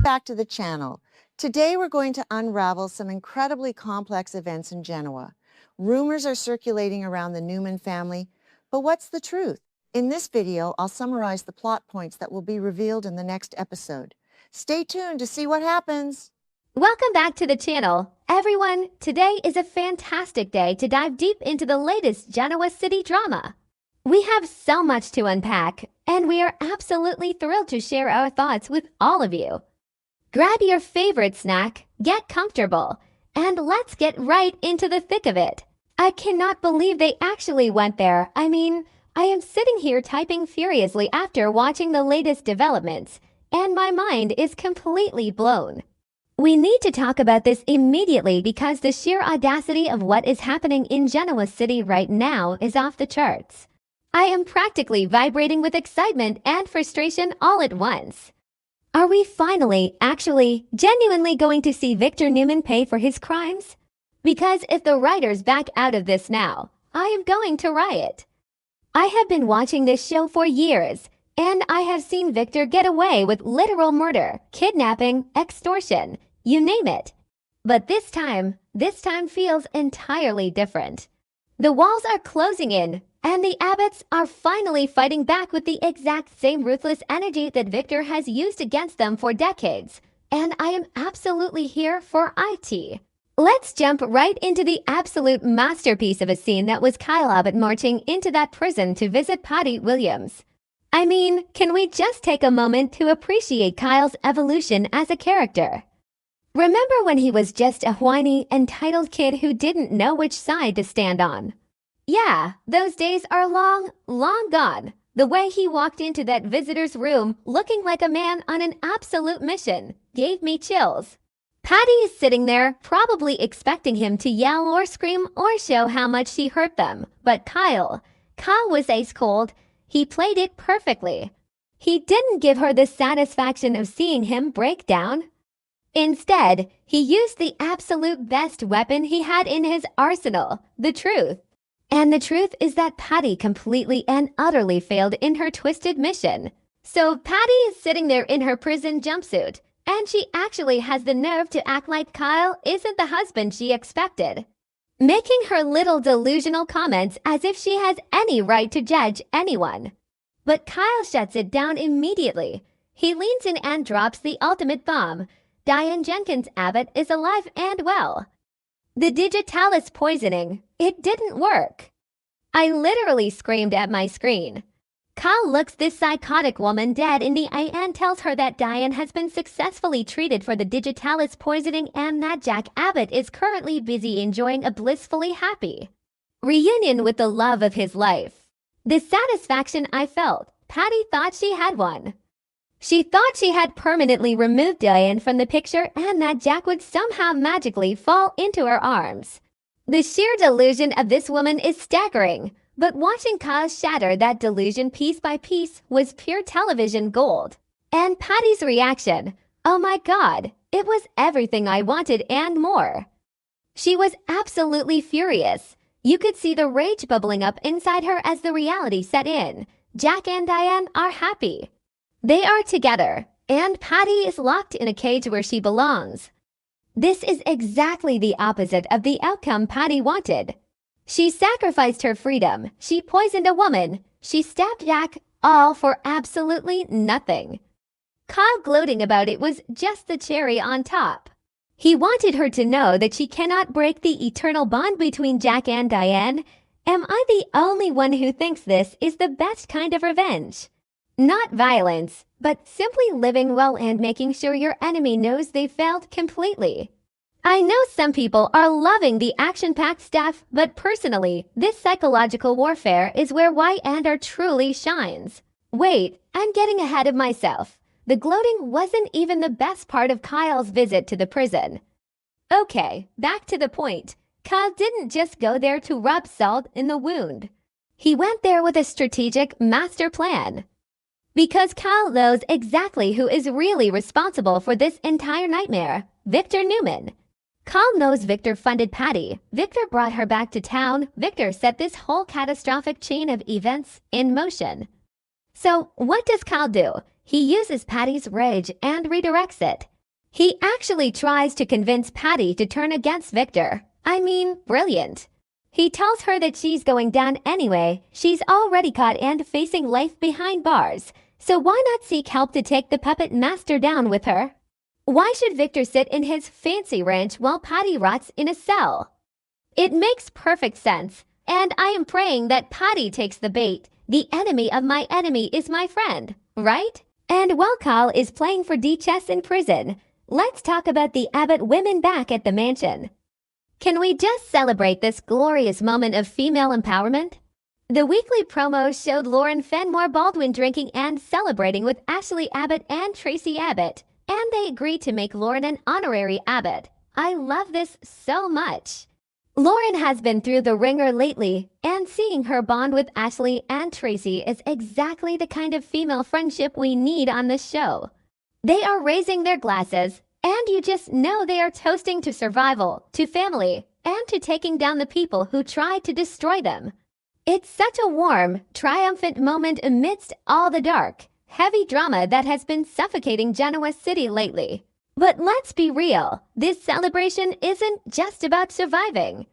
back to the channel. Today we're going to unravel some incredibly complex events in Genoa. Rumors are circulating around the Newman family, but what's the truth? In this video, I'll summarize the plot points that will be revealed in the next episode. Stay tuned to see what happens. Welcome back to the channel, everyone. Today is a fantastic day to dive deep into the latest Genoa City drama. We have so much to unpack, and we are absolutely thrilled to share our thoughts with all of you. Grab your favorite snack, get comfortable, and let's get right into the thick of it. I cannot believe they actually went there. I am sitting here typing furiously after watching the latest developments, and my mind is completely blown. We need to talk about this immediately because the sheer audacity of what is happening in Genoa City right now is off the charts. I am practically vibrating with excitement and frustration all at once. Are we finally, genuinely going to see Victor Newman pay for his crimes? Because if the writers back out of this now, I am going to riot. I have been watching this show for years, and I have seen Victor get away with literal murder, kidnapping, extortion, you name it. But this time feels entirely different. The walls are closing in, and the Abbotts are finally fighting back with the exact same ruthless energy that Victor has used against them for decades. And I am absolutely here for IT. Let's jump right into the absolute masterpiece of a scene that was Kyle Abbott marching into that prison to visit Patty Williams. Can we just take a moment to appreciate Kyle's evolution as a character? Remember when he was just a whiny, entitled kid who didn't know which side to stand on? Yeah, those days are long gone. The way he walked into that visitor's room looking like a man on an absolute mission gave me chills. Patty is sitting there, probably expecting him to yell or scream or show how much she hurt them. But Kyle was ice cold. He played it perfectly. He didn't give her the satisfaction of seeing him break down. Instead, he used the absolute best weapon he had in his arsenal, the truth. And the truth is that Patty completely and utterly failed in her twisted mission. So Patty is sitting there in her prison jumpsuit, and she actually has the nerve to act like Kyle isn't the husband she expected, making her little delusional comments as if she has any right to judge anyone. But Kyle shuts it down immediately. He leans in and drops the ultimate bomb. Diane Jenkins Abbott is alive and well. The digitalis poisoning, it didn't work. I literally screamed at my screen. Kyle looks this psychotic woman dead in the eye and tells her that Diane has been successfully treated for the digitalis poisoning and that Jack Abbott is currently busy enjoying a blissfully happy reunion with the love of his life. The satisfaction I felt, Patty thought she had one. She thought she had permanently removed Diane from the picture and that Jack would somehow magically fall into her arms. The sheer delusion of this woman is staggering. But watching Kyle shatter that delusion piece by piece was pure television gold. And Patty's reaction, oh my God, it was everything I wanted and more. She was absolutely furious. You could see the rage bubbling up inside her as the reality set in. Jack and Diane are happy. They are together, and Patty is locked in a cage where she belongs. This is exactly the opposite of the outcome Patty wanted. She sacrificed her freedom, she poisoned a woman, she stabbed Jack, all for absolutely nothing. Kyle gloating about it was just the cherry on top. He wanted her to know that she cannot break the eternal bond between Jack and Diane. Am I the only one who thinks this is the best kind of revenge? Not violence, but simply living well and making sure your enemy knows they failed completely. I know some people are loving the action-packed stuff, but personally, this psychological warfare is where Y&R truly shines. Wait, I'm getting ahead of myself. The gloating wasn't even the best part of Kyle's visit to the prison. Okay, back to the point. Kyle didn't just go there to rub salt in the wound. He went there with a strategic master plan. Because Kyle knows exactly who is really responsible for this entire nightmare, Victor Newman. Kyle knows Victor funded Patty. Victor brought her back to town. Victor set this whole catastrophic chain of events in motion. So what does Kyle do? He uses Patty's rage and redirects it. He actually tries to convince Patty to turn against Victor. I mean, brilliant. He tells her that she's going down anyway. She's already caught and facing life behind bars. So why not seek help to take the puppet master down with her? Why should Victor sit in his fancy ranch while Patty rots in a cell? It makes perfect sense, and I am praying that Patty takes the bait. The enemy of my enemy is my friend, right? And while Kyle is playing for D-chess in prison, let's talk about the Abbott women back at the mansion. Can we just celebrate this glorious moment of female empowerment? The weekly promo showed Lauren Fenmore Baldwin drinking and celebrating with Ashley Abbott and Tracy Abbott, and they agreed to make Lauren an honorary Abbott. I love this so much. Lauren has been through the ringer lately, and seeing her bond with Ashley and Tracy is exactly the kind of female friendship we need on this show. They are raising their glasses, and you just know they are toasting to survival, to family, and to taking down the people who tried to destroy them. It's such a warm, triumphant moment amidst all the dark, heavy drama that has been suffocating Genoa City lately. But let's be real, this celebration isn't just about surviving.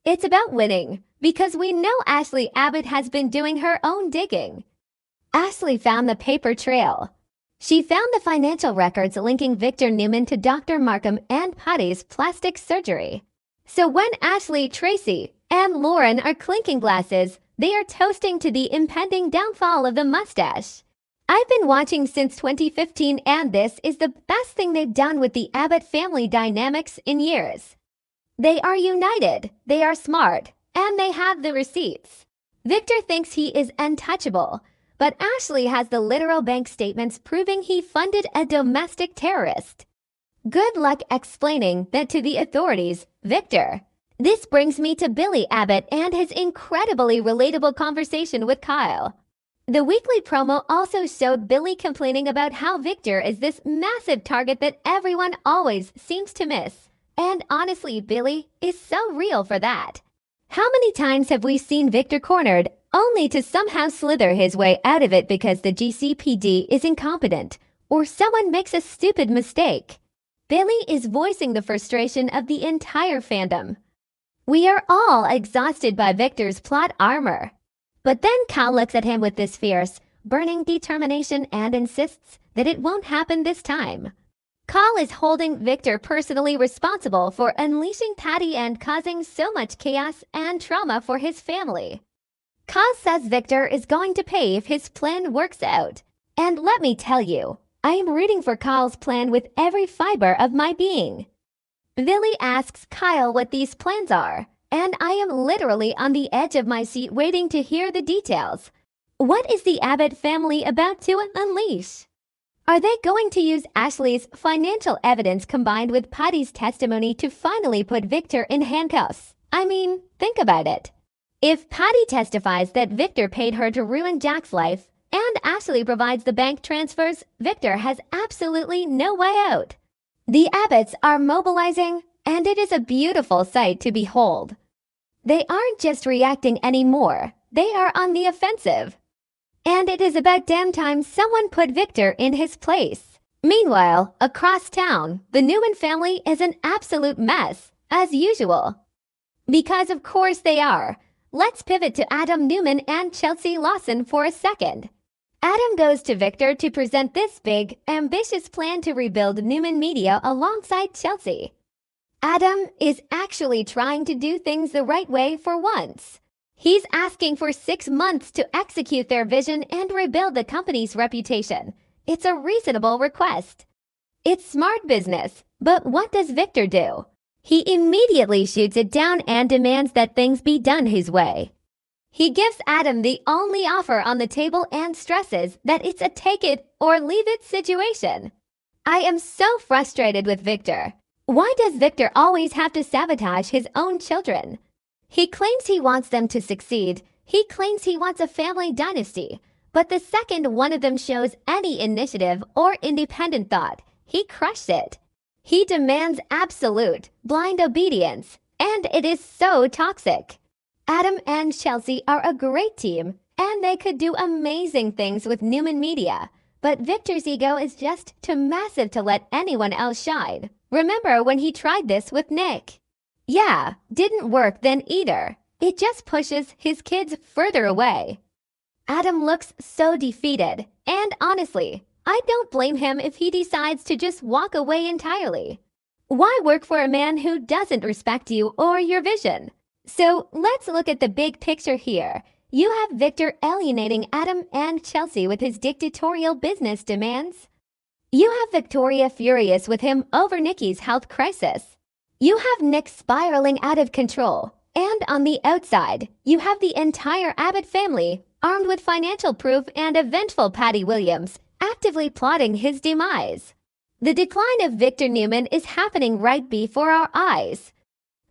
It's about winning, because we know Ashley Abbott has been doing her own digging. Ashley found the paper trail. She found the financial records linking Victor Newman to Dr. Markham and Patty's plastic surgery. So when Ashley, Tracy, and Lauren are clinking glasses, they are toasting to the impending downfall of the mustache. I've been watching since 2015, and this is the best thing they've done with the Abbott family dynamics in years. They are united, they are smart, and they have the receipts. Victor thinks he is untouchable, but Ashley has the literal bank statements proving he funded a domestic terrorist. Good luck explaining that to the authorities, Victor. This brings me to Billy Abbott and his incredibly relatable conversation with Kyle. The weekly promo also showed Billy complaining about how Victor is this massive target that everyone always seems to miss. And honestly, Billy is so real for that. How many times have we seen Victor cornered, only to somehow slither his way out of it because the GCPD is incompetent, or someone makes a stupid mistake? Billy is voicing the frustration of the entire fandom. We are all exhausted by Victor's plot armor. But then Cal looks at him with this fierce, burning determination and insists that it won't happen this time. Cal is holding Victor personally responsible for unleashing Patty and causing so much chaos and trauma for his family. Cal says Victor is going to pay if his plan works out. And let me tell you, I am rooting for Cal's plan with every fiber of my being. Billy asks Kyle what these plans are, and I am literally on the edge of my seat waiting to hear the details. What is the Abbott family about to unleash? Are they going to use Ashley's financial evidence combined with Patty's testimony to finally put Victor in handcuffs? I mean, think about it. If Patty testifies that Victor paid her to ruin Jack's life, and Ashley provides the bank transfers, Victor has absolutely no way out. The Abbotts are mobilizing, and it is a beautiful sight to behold. They aren't just reacting anymore, they are on the offensive. And it is about damn time someone put Victor in his place. Meanwhile, across town, the Newman family is an absolute mess, as usual. Because of course they are. Let's pivot to Adam Newman and Chelsea Lawson for a second. Adam goes to Victor to present this big, ambitious plan to rebuild Newman Media alongside Chelsea. Adam is actually trying to do things the right way for once. He's asking for 6 months to execute their vision and rebuild the company's reputation. It's a reasonable request. It's smart business, but what does Victor do? He immediately shoots it down and demands that things be done his way. He gives Adam the only offer on the table and stresses that it's a take it or leave it situation. I am so frustrated with Victor. Why does Victor always have to sabotage his own children? He claims he wants them to succeed. He claims he wants a family dynasty. But the second one of them shows any initiative or independent thought, he crushes it. He demands absolute, blind obedience, and it is so toxic. Adam and Chelsea are a great team, and they could do amazing things with Newman Media. But Victor's ego is just too massive to let anyone else shine. Remember when he tried this with Nick? Yeah, didn't work then either. It just pushes his kids further away. Adam looks so defeated, and honestly, I don't blame him if he decides to just walk away entirely. Why work for a man who doesn't respect you or your vision? So let's look at the big picture here. You have Victor alienating Adam and Chelsea with his dictatorial business demands. You have Victoria furious with him over Nikki's health crisis. You have Nick spiraling out of control. And on the outside, you have the entire Abbott family, armed with financial proof and a vengeful Patty Williams, actively plotting his demise. The decline of Victor Newman is happening right before our eyes.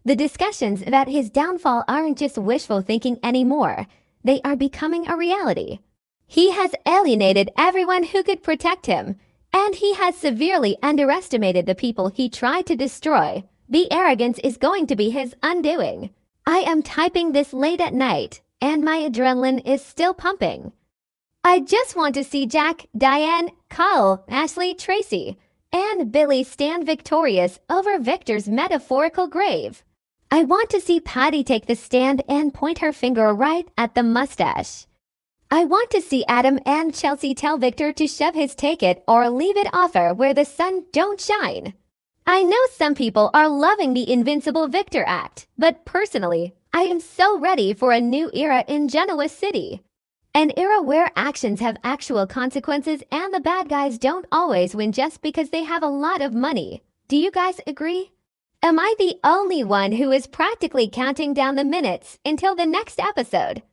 The discussions about his downfall aren't just wishful thinking anymore. They are becoming a reality. He has alienated everyone who could protect him, and he has severely underestimated the people he tried to destroy. The arrogance is going to be his undoing. I am typing this late at night, and my adrenaline is still pumping. I just want to see Jack, Diane, Kyle, Ashley, Tracy, and Billy stand victorious over Victor's metaphorical grave. I want to see Patty take the stand and point her finger right at the mustache. I want to see Adam and Chelsea tell Victor to shove his take it or leave it offer where the sun don't shine. I know some people are loving the Invincible Victor act, but personally, I am so ready for a new era in Genoa City. An era where actions have actual consequences and the bad guys don't always win just because they have a lot of money. Do you guys agree? Am I the only one who is practically counting down the minutes until the next episode?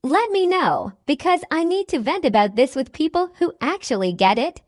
Let me know, because I need to vent about this with people who actually get it.